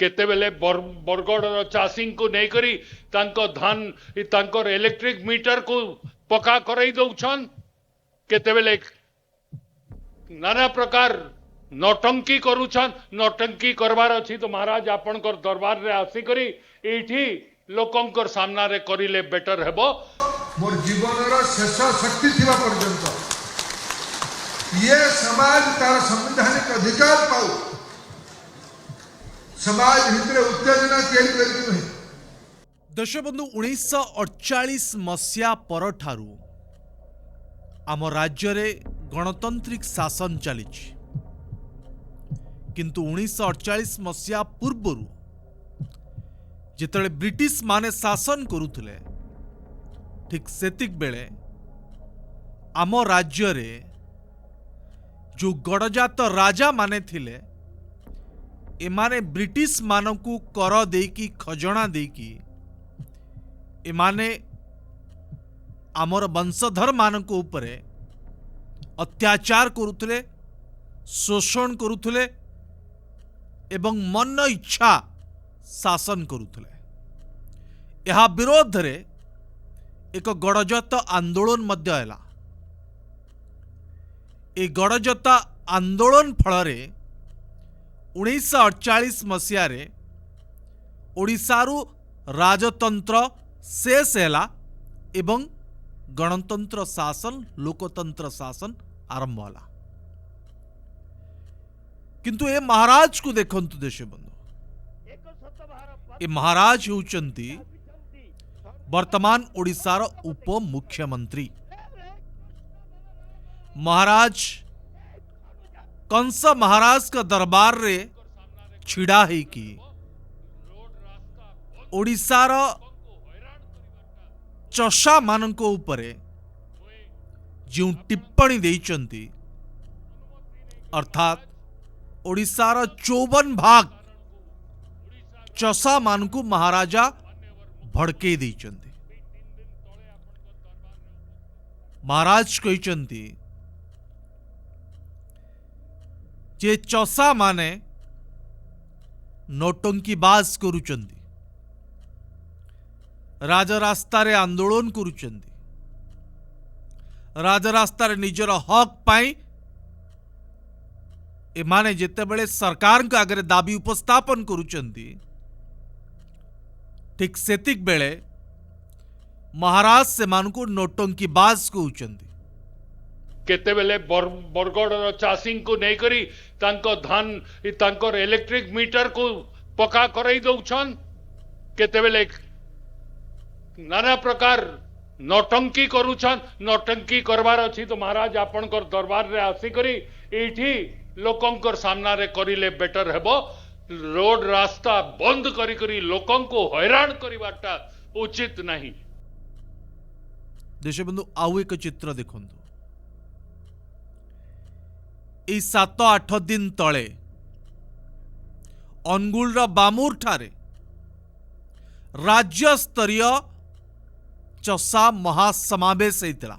केतेबेले बरगड़ चाषी को नेकरी धान तांकर इलेक्ट्रिक मीटर को पका करई दउछन केतेबेले नाना प्रकार नौटंकी करुछन नौटंकी करबार अछि तो महाराज आपनकर दरबार रे आसी करी एठी लोकंकर सामना रे करिले बेटर हेबो मोर जीवन रो शेष शक्ति थिबा पर्यंत ये समाज तार संवैधानिक अधिकार पाऊ समाज भितर उत्तेजना तैयारी करके नहीं। दर्शकबंधु 1948 मसीहा परठारु आम राज्य रे गणतांत्रिक शासन चली किंतु 1948 मसीहा पूर्वरु जिते ब्रिटिश माने शासन करुले ठीक सेतिक बेले आम राज्य रे जो गड़जात राजा माने थिले एमाने ब्रिटिश मानकू कर देकी खजणा देकी एमाने आमर वंशधर मानक उपरे अत्याचार करुथले शोषण करुथले एवं मन इच्छा शासन करुथले। यह विरोध रे एक गड़जात आंदोलन मध्य हैला। ए गड़जात आंदोलन फल 1948 मसीह ओडिशारू राजतंत्र शेष हैला एवं गणतंत्र शासन लोकतंत्र शासन आरंभ होला। किंतु ए महाराज को देखंतु देश बंधु ए महाराज होउचंती वर्तमान ओडिशार उप मुख्यमंत्री महाराज कंस महाराज का दरबार रे छिड़ा है कि ओडिशार चषा मानक उपरे जो टिप्पणी देइचंती अर्थात ओडिशार 54 भाग चषा मानक महाराजा भड़के देइचंती। महाराज कहिचंती जे चषा माने नौटंकीबाज करुचंदी राजरास्ता रे आंदोलन करुचंदी राजरास्ता रे निजर हक पाई एमाने जेतेबेले सरकार के आगे दाबी उपस्थापन करुचंदी ठीक सेतिक बेले महाराज से मानकू नौटंकीबाज कहउचंदी। केतेबेले बरगड़ चाषी को नेकरी धान तांकर इलेक्ट्रिक मीटर को पका करई दउछन केतेबेले नाना प्रकार नौटंकी करुछन नौटंकी करबार अछि तो महाराज आपनकर दरबार रे आसी करी एठी लोकंकर सामना रे करिले बेटर हेबो रोड रास्ता बंद करी करी लोकं को हैरान करिबाटा उचित नहीं। देशबंधु आउ एक चित्र देखंतु ए 7-8 दिन तले अनुगुल बामुर ठारे राज्य स्तरीय चषा महासमावेश होता।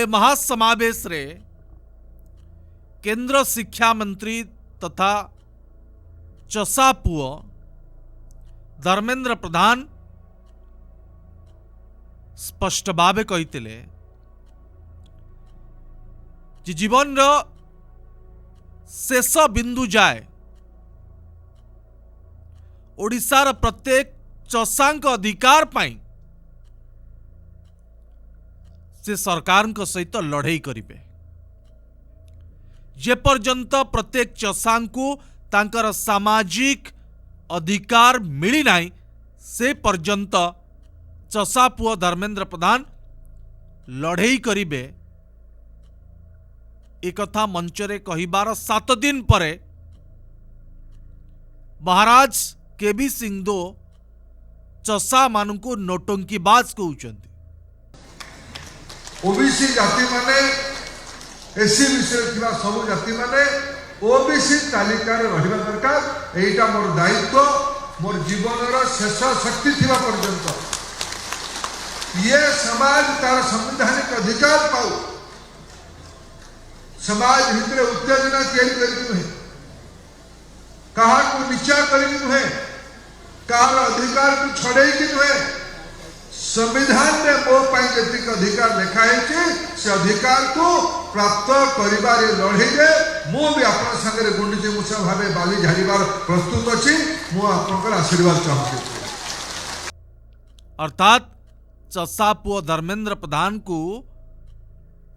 महासमावेश रे केंद्र शिक्षा मंत्री तथा चषा पुओ धर्मेंद्र प्रधान स्पष्ट भावे कहितिले जीवन रो शेष बिंदु जाए ओडिशार प्रत्येक चषांक अधिकार पाई से सरकार सहित लड़ाई करिवे जे पर्यंत प्रत्येक चषांकु तांकर सामाजिक अधिकार मिली नाही से पर्यंत चषा पुओ धर्मेंद्र प्रधान लड़ाई करिवे। एक कथा मंचरे कहिबार 7 दिन परे महाराज केबी सिंहदो चषा मानकू नौटंकीबाज कहउचंती। ओबीसी जाति माने एससी विषय थिबा सब जाति माने ओबीसी तालिका रे रहिबा दरकार। एटा मोर दायित्व मोर जीवन रो शेष शक्ति थिबा पर्यंत ये समाज तार संवैधानिक अधिकार पाऊ समाज भितर उत्तेजना तैयारी करके नहीं। कहा को नीचा करके नुहे कहार अधिकार को छड़े की नुहे संविधान में मो पाई जतिक अधिकार लिखाई से अधिकार को प्राप्त करिबारे लड़े मु भी आपण संगे गुंडीची मूषा भावे बाली झाड़िबार प्रस्तुत अच्छी मु आपनकर आशीर्वाद चाहूँ। अर्थात चषा पुओ धर्मेंद्र प्रधान को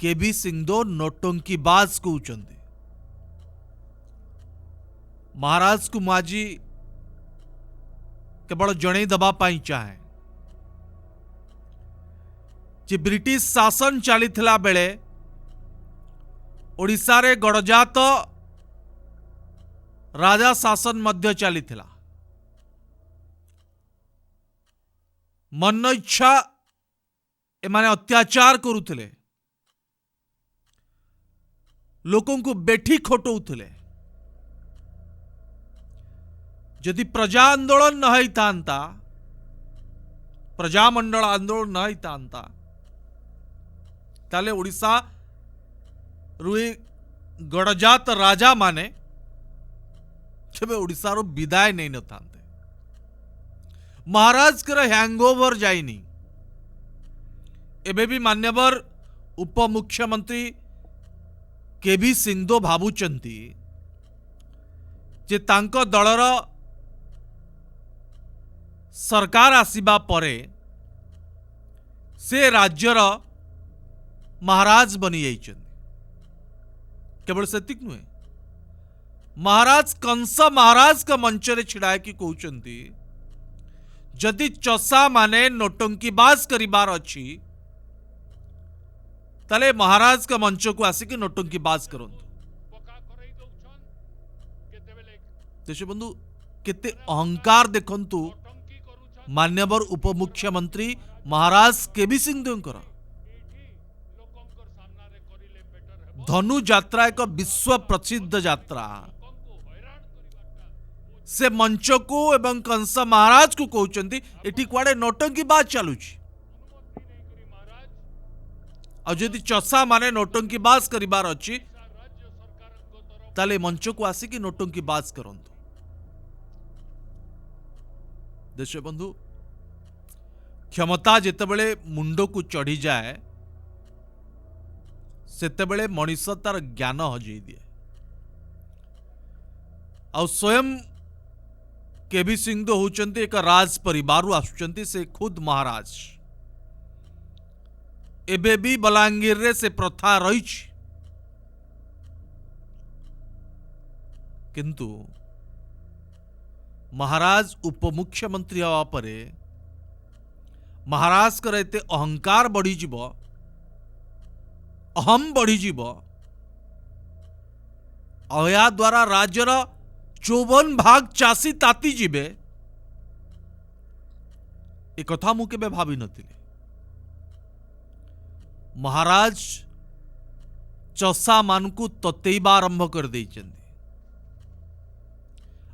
केबी सिंहदेव नोटंकीबाज कहउचंदी। महाराज को माजी केवल जणे दबा पाई चाहे जे ब्रिटिश शासन चलीथिला बेले ओडिशा रे गणजात राजा शासन मध्य चलीथिला। मन इच्छा एमाने अत्याचार करुथिले, लोकों को बेठी खोटौथिले। यदि प्रजा आंदोलन न होता, प्रजामंडल आंदोलन न होता ताले ओडिशा रुई गणजात राजा माने केबे ओडिशा रो विदाय नहीं न थांते। महाराज कर हैंगओवर जाइनी। एबे भी मान्यवर उपमुख्यमंत्री केबी सिंहदेव भाबुचंती जे तांको दलर सरकार आसीबा परे से राज्यर महाराज बनी जाइछन। केवल सेतिक नुहे, महाराज कंस महाराज का मंच रे छिड़ा कि कहउचंती जदि चषा माने नोटंकीबाज करिबार अछि ताले महाराज का मंच को आसिक नोटंकीबाज करंतु। देश बंधु केते अहंकार देखंतु मान्यवर उपमुख्यमंत्री महाराज केबी सिंहदेव। धनु यात्रा एक विश्व प्रसिद्ध यात्रा। से मंच को एवं कंस महाराज को कहउचंती एठी कुआडे नोटंकीबाज चलुची। और यदि चषा माने नोटंकीबाज करिबार अछि ताले मंच को आसिकी नोटंकीबाज करंतु। देश बंधु क्षमता जेतेबेले मुंड को चढ़ी जाए सेतेबेले मनीष तार ज्ञान हजई दिए। आ स्वयं केबी सिंहदेव होचंती एक राज परिवार आसुचंती। से खुद महाराज एबे भी बलांगीर रे से प्रथा रही। किंतु महाराज उपमुख्यमंत्री हवा परे महाराज कर एते अहंकार बढ़ी जीव, अहम बढ़ी जीव। या द्वारा राज्यर 54 भाग चासी ताती जीवे ए कथा मु केबे भावी नथिले। महाराज चषा मानकु ततेइबा आरंभ कर देइचंदी।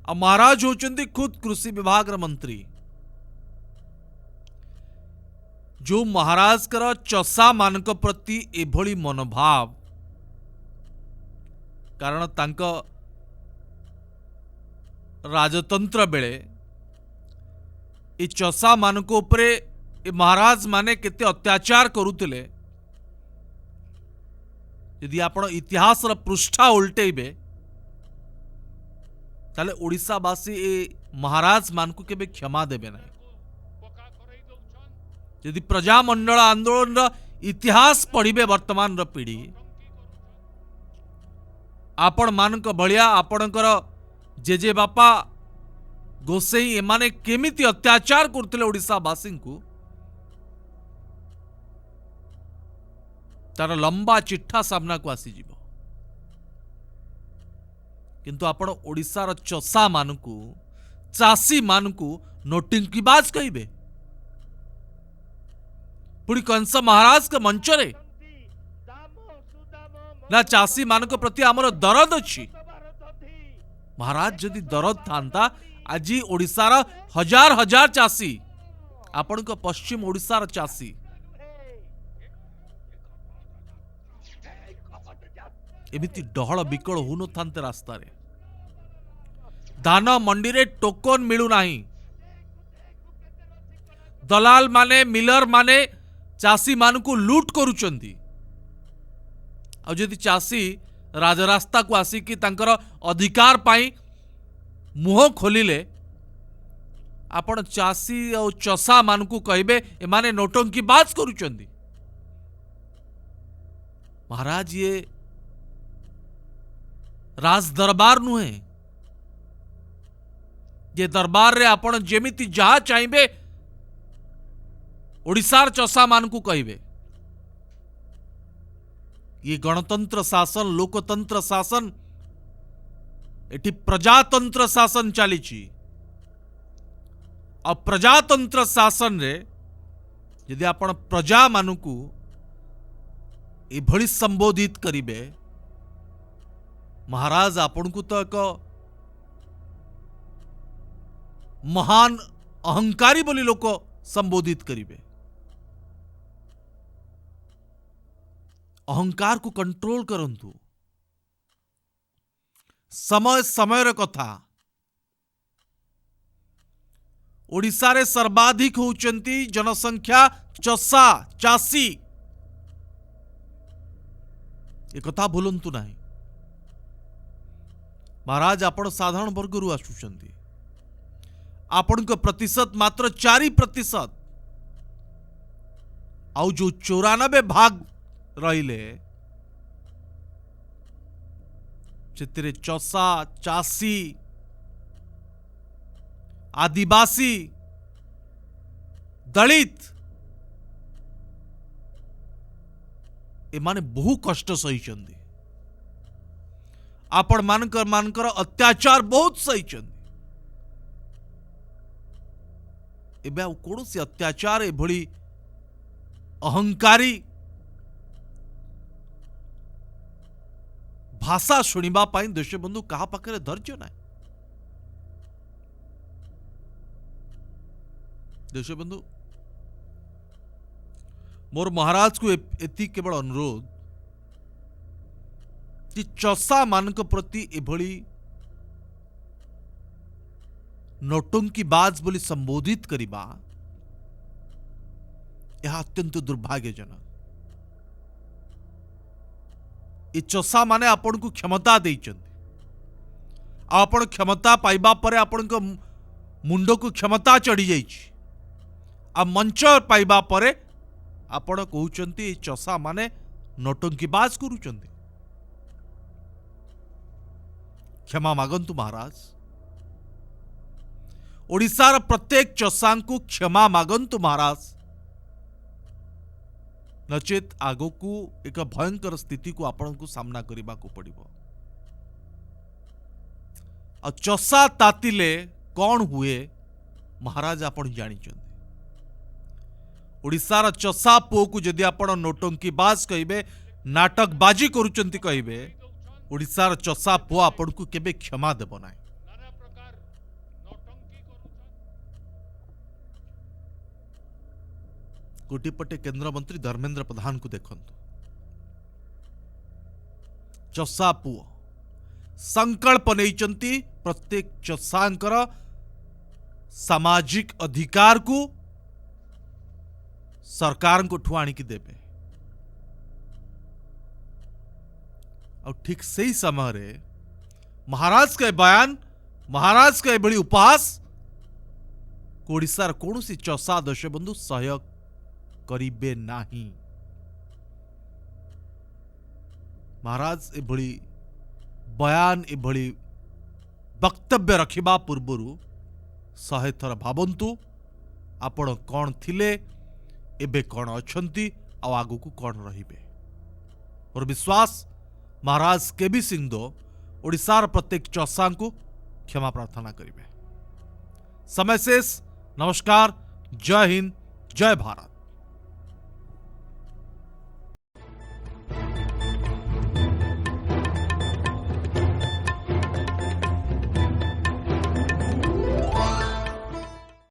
आ महाराज होचंदी खुद कृषि विभाग मंत्री। जो महाराज कर चषा मानक प्रति एभली मनोभाव कारण तांको राजतंत्र बेले ए चषा मानक उपरे ए महाराज माने केते अत्याचार करुतिले। यदि आपण इतिहास पृष्ठा उल्टेबे ताले ओडिशावासी ए महाराज मानकु केबे क्षमा देबे ना। यदि प्रजामंडल आंदोलन इतिहास पढ़िबे वर्तमान पीढ़ी आपण मानक भलिया आपणकर जेजे बापा गोसेई एमाने केमिति अत्याचार करथिले ओडिशावासी को तार लंबा चिट्ठा सामना को आसी जीवो। किंतु आपण ओडिशार चषा मानकु चासी मानकु नोटंकीबाज कहिबे पुरी कंस महाराज के मंच रे ना। चासी मानक प्रति आमर दरद अछि। महाराज जदि दरद थांता आज ओडिशार हजार हजार चासी आपण को पश्चिम ओडिशार चासी एमिति डहल बिकल हो न थांते रास्ता रे। धान मंडी रे टोकन मिलू नाही। दलाल माने मिलर माने चाषी मान को लूट करुचंती। आ जदि चाषी राजरास्ता को आसिकी तांकर अधिकार पाई मुह खोलिले आपण चाषी और चषा मान को कहबे एमाने नोटंकी बाज करुचंती। महाराज ये राज दरबार नुहे। ये दरबार रे आपण जेमिति जहा चाहिए ओडिशार चषा मान को कहबे। ये गणतंत्र शासन लोकतंत्र शासन एटी प्रजातंत्र शासन चली। और प्रजातंत्र शासन रे यदि आपण प्रजा मान को एभली संबोधित करिबे महाराज आपण को तो एक महान अहंकारी बोली लोक संबोधित करिबे। अहंकार को कंट्रोल करंतु। समय समय कथा ओडिशा रे सर्वाधिक होउचंती जनसंख्या चषा चाषी। एक कथा भूलंतु नहीं। महाराज आपण साधारण वर्ग रु आसुचंती। आपण को प्रतिशत मात्र 4%। आउ जो 94 भाग रहिले चित्रे चषा चाषी आदिवासी दलित एमाने बहु कष्ट सहीचंदी। आपण मानकर अत्याचार बहुत सहीचंदी। एबे आ कोनोसी अत्याचार एभली अहंकारी भाषा शुणिबा पाई देशबंधु कहा पाखरे धैर्य ना। देशबंधु मोर महाराज को एति केवल अनुरोध कि चषा मानक प्रति एभली नोटंकी बाज बोली संबोधित करिबा यह अत्यंत दुर्भाग्यजनक। ये चषा माने आपण को क्षमता देइचंती। आपण क्षमता पाइबा परे आपण को मुंड को क्षमता चढ़ी जाइछि। आ मंच पाइबा परे आपण कहउचंती ये चषा माने नोटंकी बाज करूचंती। क्षमा मागंतु महाराज। ओडिशार प्रत्येक चषा को क्षमा मागंतु महाराज। नचेत आगो को एक भयंकर स्थिति को आपण को सामना करने को पड़िबो। आ चषा तातिले कौन हुए महाराज आपण जानिचंती। ओडिशार चषा पुओ को जदि आपण नोटंकी बाज कहबे नाटक बाजी करूचंती कहबे ओडिशार चषा पुओ आपण को केबे क्षमा देबो नाही। कोटिपटे केंद्र मंत्री धर्मेंद्र प्रधान को देखंतु। चषा पुओ संकल्प नैचंती प्रत्येक चषांकर सामाजिक अधिकार को सरकार को ठुआणी की देबे। और ठीक सही समय रे महाराज के बयान महाराज के बड़ी उपहास ओडिशार कौनसी चषा देशबंधु सहयोग करिबे नाही। महाराज एभली बयान एभली वक्तव्य रखिबा पूर्वरु 100 थर भाबंतु आपण कौन थिले एबे कौन अछंती आ आगु को कौन रहिबे। और विश्वास महाराज केबी सिंह ओडिशार प्रत्येक चषा को क्षमा प्रार्थना करिबे। समय शेष। नमस्कार। जय हिंद जय भारत।